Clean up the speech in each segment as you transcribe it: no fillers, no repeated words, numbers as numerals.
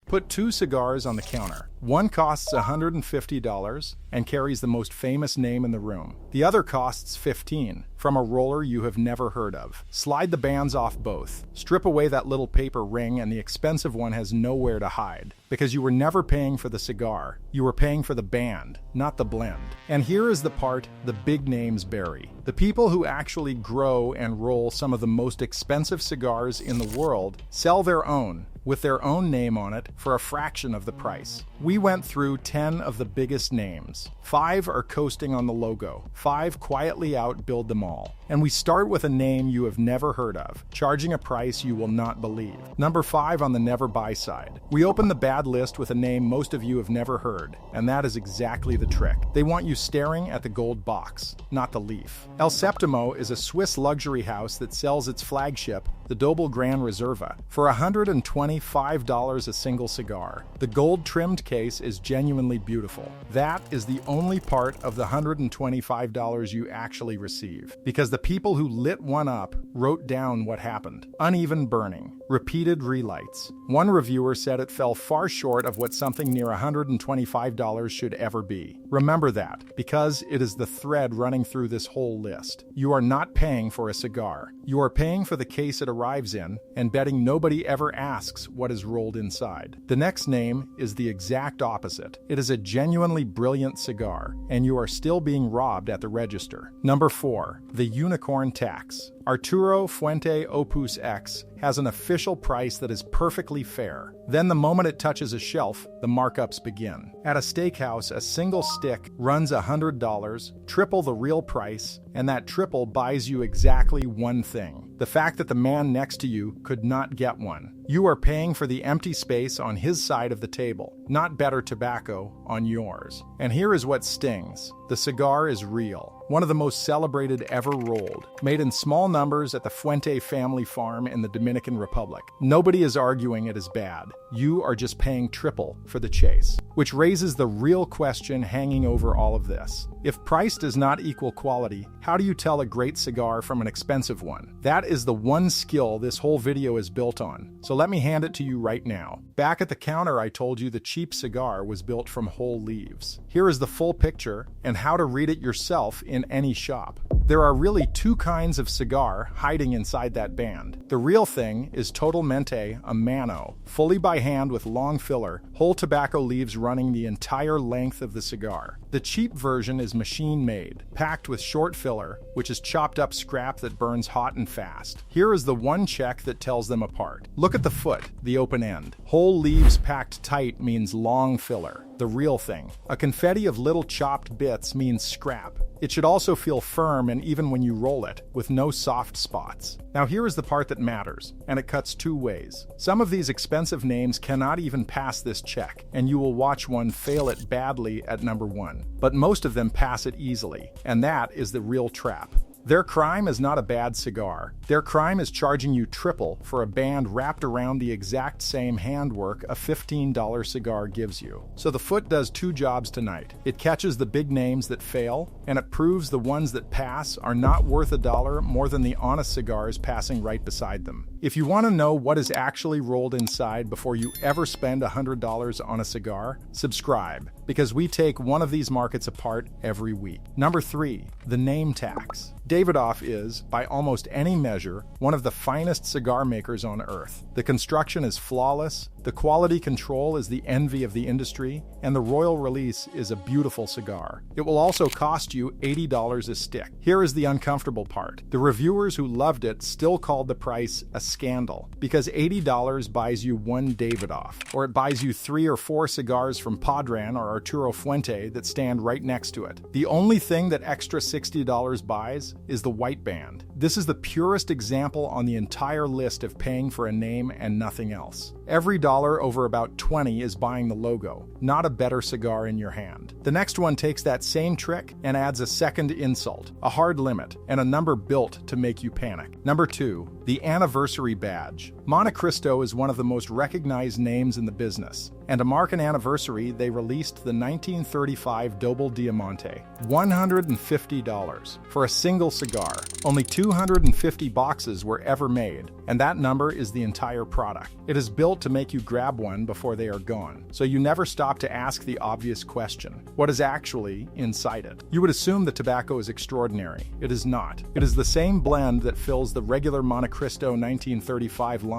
Put 2 cigars on the counter. One costs $150 and carries the most famous name in the room. The other costs $15 from a roller you have never heard of. Slide the bands off both. Strip away that little paper ring and the expensive one has nowhere to hide. Because you were never paying for the cigar. You were paying for the band, not the blend. And here is the part the big names bury. The people who actually grow and roll some of the most expensive cigars in the world sell their own, with their own name on it, for a fraction of the price. We went through 10 of the biggest names. 5 are coasting on the logo. 5 quietly outbuild them all. And we start with a name you have never heard of, charging a price you will not believe. Number 5 on the never buy side. We open the bad list with a name most of you have never heard, and that is exactly the trick. They want you staring at the gold box, not the leaf. El Septimo is a Swiss luxury house that sells its flagship, the Doble Gran Reserva, for $125 a single cigar. The gold-trimmed case is genuinely beautiful. That is the only part of the $125 you actually receive, because the people who lit one up wrote down what happened. Uneven burning, repeated relights. One reviewer said it fell far short of what something near $125 should ever be. Remember that, because it is the thread running through this whole list. You are not paying for a cigar. You are paying for the case it arrives in, and betting nobody ever asks what is rolled inside. The next name is the exact opposite. It is a genuinely brilliant cigar, and you are still being robbed at the register. Number 4, the unicorn tax. Arturo Fuente Opus X has an official price that is perfectly fair. Then the moment it touches a shelf, the markups begin. At a steakhouse, a single stick runs $100, triple the real price, and that triple buys you exactly one thing. The fact that the man next to you could not get one. You are paying for the empty space on his side of the table, not better tobacco on yours. And here is what stings. The cigar is real. One of the most celebrated ever rolled. Made in small numbers at the Fuente family farm in the Dominican Republic. Nobody is arguing it is bad. You are just paying triple for the chase. Which raises the real question hanging over all of this. If price does not equal quality, how do you tell a great cigar from an expensive one? That is the one skill this whole video is built on. So let me hand it to you right now. Back at the counter, I told you the cheap cigar was built from whole leaves. Here is the full picture and how to read it yourself in any shop. There are really 2 kinds of cigar hiding inside that band. The real thing is Total Mente, a Mano, fully by hand with long filler, whole tobacco leaves running the entire length of the cigar. The cheap version is machine-made, packed with short filler, which is chopped up scrap that burns hot and fast. Here is the one check that tells them apart. Look at the foot, the open end. Whole leaves packed tight means long filler, the real thing. A confetti of little chopped bits means scrap. It should also feel firm and even when you roll it, with no soft spots. Now here is the part that matters, and it cuts 2 ways. Some of these expensive names cannot even pass this check, and you will watch one fail it badly at number 1. But most of them pass it easily, and that is the real trap. Their crime is not a bad cigar. Their crime is charging you triple for a band wrapped around the exact same handwork a $15 cigar gives you. So the foot does 2 jobs tonight. It catches the big names that fail, and it proves the ones that pass are not worth $1 more than the honest cigars passing right beside them. If you want to know what is actually rolled inside before you ever spend $100 on a cigar, subscribe, because we take one of these markets apart every week. Number 3, the name tax. Davidoff is, by almost any measure, one of the finest cigar makers on earth. The construction is flawless, the quality control is the envy of the industry, and the Royal Release is a beautiful cigar. It will also cost you $80 a stick. Here is the uncomfortable part. The reviewers who loved it still called the price a scandal, because $80 buys you one Davidoff, or it buys you 3 or 4 cigars from Padron or Arturo Fuente that stand right next to it. The only thing that extra $60 buys is the white band. This is the purest example on the entire list of paying for a name and nothing else. Every dollar over about 20 is buying the logo, not a better cigar in your hand. The next one takes that same trick and adds a second insult, a hard limit, and a number built to make you panic. Number 2, the anniversary badge. Montecristo is one of the most recognized names in the business, and to mark an anniversary, they released the 1935 Doble Diamante, $150 for a single cigar. Only 250 boxes were ever made, and that number is the entire product. It is built to make you grab one before they are gone, so you never stop to ask the obvious question: what is actually inside it? You would assume the tobacco is extraordinary. It is not. It is the same blend that fills the regular Montecristo 1935 line,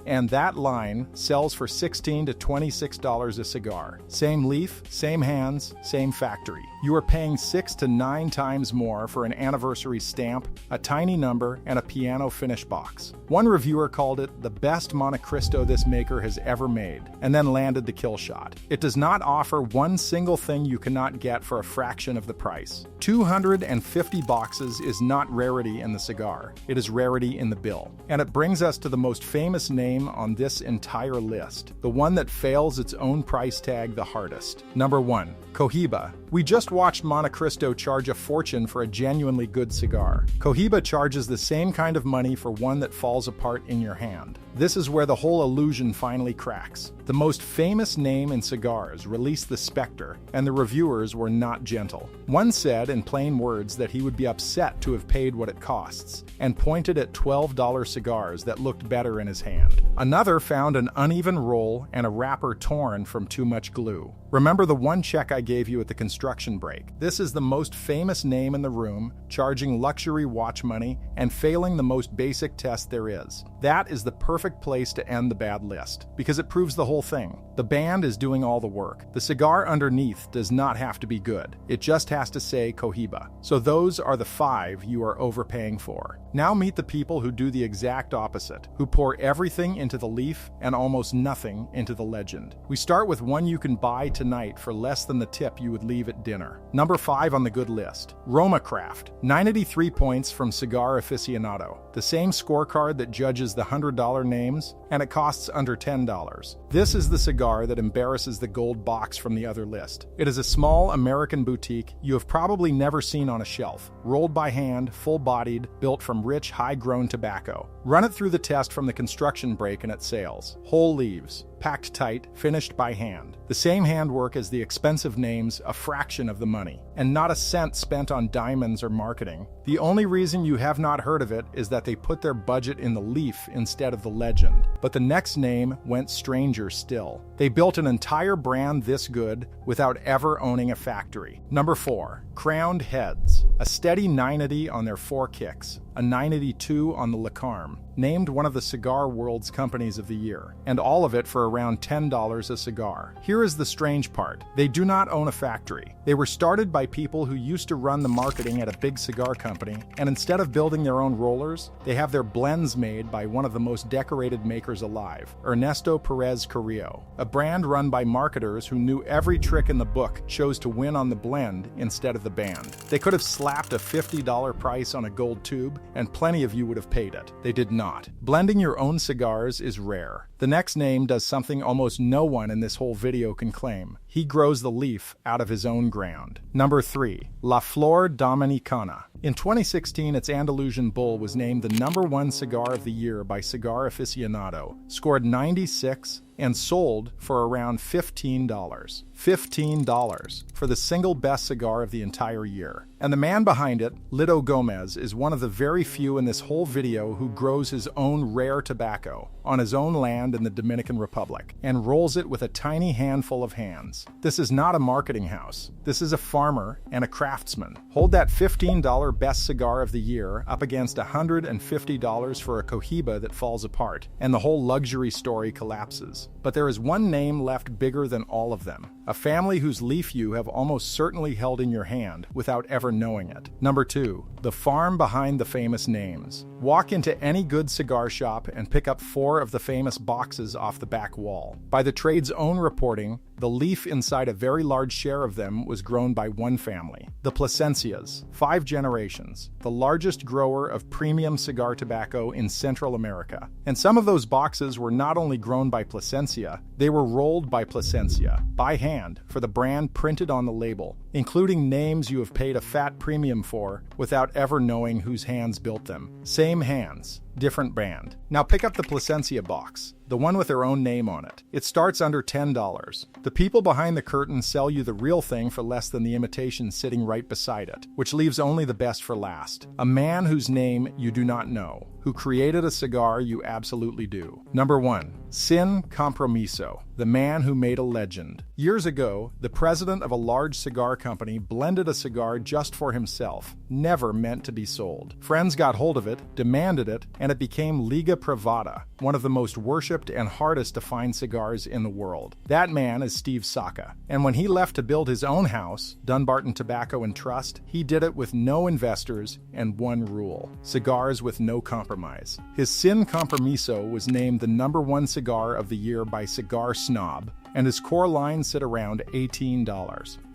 and that line sells for $16 to $26 a cigar. Same leaf, same hands, same factory. You are paying 6 to 9 times more for an anniversary stamp, a tiny number, and a piano finish box. One reviewer called it the best Montecristo this maker has ever made, and then landed the kill shot. It does not offer one single thing you cannot get for a fraction of the price. 250 boxes is not rarity in the cigar, it is rarity in the bill. And it brings us to the most famous name on this entire list, the one that fails its own price tag the hardest. Number 1. Cohiba. We just watched Montecristo charge a fortune for a genuinely good cigar. Cohiba charges the same kind of money for one that falls apart in your hand. This is where the whole illusion finally cracks. The most famous name in cigars released the Spectre, and the reviewers were not gentle. One said in plain words that he would be upset to have paid what it costs, and pointed at $12 cigars that looked better in his hand. Another found an uneven roll and a wrapper torn from too much glue. Remember the one check I gave you at the construction break? This is the most famous name in the room, charging luxury watch money and failing the most basic test there is. That is the perfect place to end the bad list, because it proves the whole thing. The band is doing all the work. The cigar underneath does not have to be good. It just has to say Cohiba. So those are the 5 you are overpaying for. Now meet the people who do the exact opposite, who pour everything into the leaf and almost nothing into the legend. We start with one you can buy tonight for less than the tip you would leave at dinner. Number 5 on the good list, Roma Craft. 983 points from Cigar Aficionado, the same scorecard that judges the $100 names, and it costs under $10. This is the cigar that embarrasses the gold box from the other list. It is a small American boutique you have probably never seen on a shelf, rolled by hand, full-bodied, built from rich, high-grown tobacco. Run it through the test from the construction break and it sails. Whole leaves, packed tight, finished by hand. The same handwork as the expensive names, a fraction of the money, and not a cent spent on diamonds or marketing. The only reason you have not heard of it is that they put their budget in the leaf instead of the legend. But the next name went stranger still. They built an entire brand this good without ever owning a factory. Number 4, Crowned Heads. A steady 980 on their 4 kicks, a 982 on the Le Carme, named one of the cigar world's companies of the year, and all of it for around $10 a cigar. Here is the strange part. They do not own a factory. They were started by people who used to run the marketing at a big cigar company, and instead of building their own rollers, they have their blends made by one of the most decorated makers alive, Ernesto Perez Carrillo. A brand run by marketers who knew every trick in the book chose to win on the blend instead of the band. They could have slapped a $50 price on a gold tube, and plenty of you would have paid it. They did not. Blending your own cigars is rare. The next name does something almost no one in this whole video can claim. He grows the leaf out of his own ground. Number 3, La Flor Dominicana. In 2016, its Andalusian Bull was named the #1 cigar of the year by Cigar Aficionado, scored 96, and sold for around $15. $15 for the single best cigar of the entire year. And the man behind it, Lito Gomez, is one of the very few in this whole video who grows his own rare tobacco on his own land in the Dominican Republic and rolls it with a tiny handful of hands. This is not a marketing house. This is a farmer and a craftsman. Hold that $15 best cigar of the year up against $150 for a Cohiba that falls apart, and the whole luxury story collapses. But there is one name left bigger than all of them, a family whose leaf you have almost certainly held in your hand without ever knowing it. Number 2, the farm behind the famous names. Walk into any good cigar shop and pick up 4 of the famous boxes off the back wall. By the trade's own reporting, the leaf inside a very large share of them was grown by one family, the Plasencias, 5 generations, the largest grower of premium cigar tobacco in Central America. And some of those boxes were not only grown by Plasencia, they were rolled by Plasencia, by hand, for the brand printed on the label, including names you have paid a fat premium for without ever knowing whose hands built them. Same hands, different brand. Now pick up the Plasencia box, the one with their own name on it. It starts under $10. The people behind the curtain sell you the real thing for less than the imitation sitting right beside it, which leaves only the best for last. A man whose name you do not know, who created a cigar you absolutely do. Number 1. Sin Compromiso, the man who made a legend. Years ago, the president of a large cigar company blended a cigar just for himself, never meant to be sold. Friends got hold of it, demanded it, and it became Liga Privada, one of the most worshipped and hardest to find cigars in the world. That man is Steve Saka, and when he left to build his own house, Dunbarton Tobacco and Trust, he did it with no investors and one rule: cigars with no compromise. His Sin Compromiso was named the #1 cigar of the year by Cigar Snob, and his core lines sit around $18.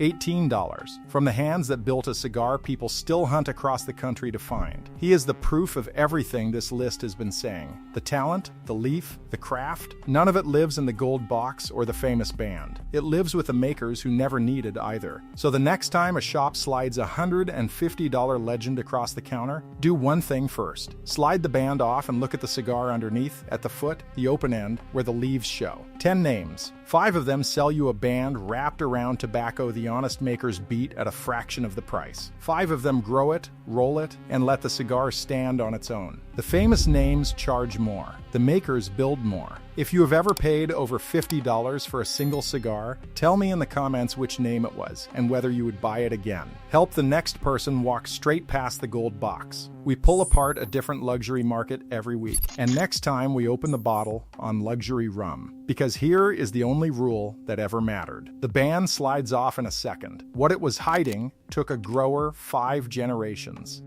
$18. From the hands that built a cigar people still hunt across the country to find. He is the proof of everything this list has been saying. The talent, the leaf, the craft, none of it lives in the gold box or the famous band. It lives with the makers who never needed either. So the next time a shop slides a $150 legend across the counter, do one thing first. Slide the band off and look at the cigar underneath, at the foot, the open end, where the leaves show. 10 names. 5 of them sell you a band wrapped around tobacco the honest makers beat at a fraction of the price. 5 of them grow it, roll it, and let the cigar stand on its own. The famous names charge more. The makers build more. If you have ever paid over $50 for a single cigar, tell me in the comments which name it was and whether you would buy it again. Help the next person walk straight past the gold box. We pull apart a different luxury market every week, and next time we open the bottle on luxury rum. Because here is the only rule that ever mattered. The band slides off in a second. What it was hiding took a grower 5 generations.